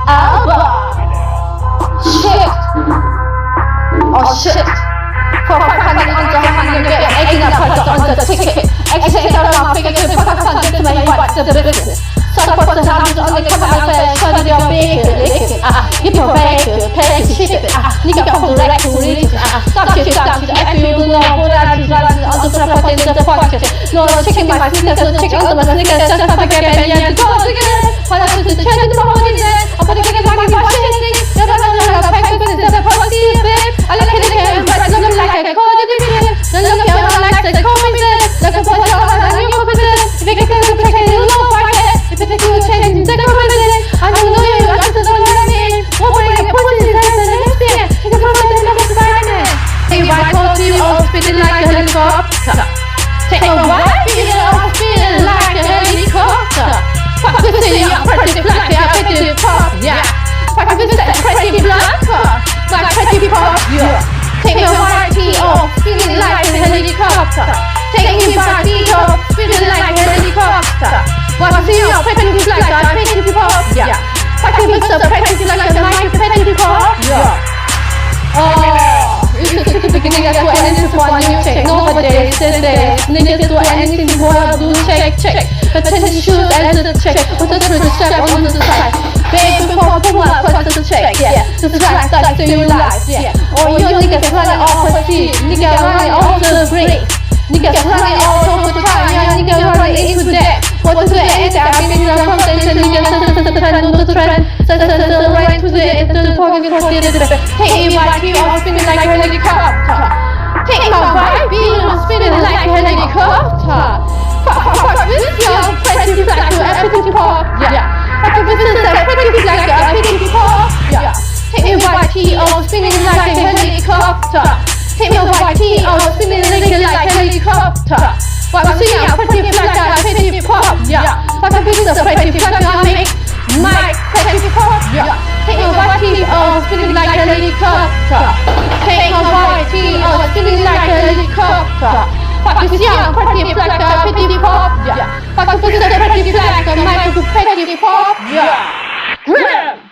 Album. Shift. Or shift. For 500 under 100, 18% on the ticket. Exit on figure to focus on this way, what's the business? Some person has on the cover and says, turn your vehicle, lick it, give your vehicle, pay it, ship it, nigga from the right to release it, stop shit, stop shit, if you know what I do, on the support in the pocket, no chicken my sneakers, no chicken under my sneakers, just have a get and go again, when I put the change in the morning, I'm gonna get like my shit, you're not gonna have a pack of business, I'm gonna see it, babe, I look at it, but I look like a cold division, then look at what I like to call me there, look at what I like to call me there, if you can go check it, low pocket, if you can change the comment, I don't know you, I just don't know me. What way you put this as an lesbian? You can put it in the finance. Take a ride to you all spinning like a helicopter. Take a ride, feeling all spinning like a helicopter. Fuck with the pretty black, yeah, pretty pop, yeah. Fuck with the pretty black, my pretty pop, yeah. Take a ride to all spinning like a helicopter. Take a ride to all spinning like a helicopter. What see your pretty black, I pretty pop, yeah. Fucking with the pretty black, my pretty pop, yeah. Oh, this is the beginning of what this is one new check. Nowadays, today, niggas do anything the world do check. But tennis shoes as a check, put the truth strap on the side. Baby, before pull up, put the check, yeah. The strap starts to your life, yeah. Or you niggas running off the seat, niggas running off the break. Niggas running all over the time, yeah, niggas running into that. What's the end? I've been in the conversation, niggas turn on the trend, right to the pocket for the hey, my team, I'm spinning like a helicopter. Take my vibe, I'm spinning like a helicopter. Fuck with your pretty black, pretty pop, yeah. Fuck with the pretty black, pretty pop, yeah. Take my team, I'm spinning like a helicopter. Take me over tea, I was spinning like a helicopter. What was see, I'm pretty black, pretty pop, yeah. Fuck a piece of pretty black, I make my pretty pop, yeah. Take me over tea, I was spinning like a helicopter. Take me over tea, I was spinning like a helicopter. Fuck a see, I'm pretty black, pretty pop, yeah. Fuck a piece of pretty black, I make pretty pop, yeah.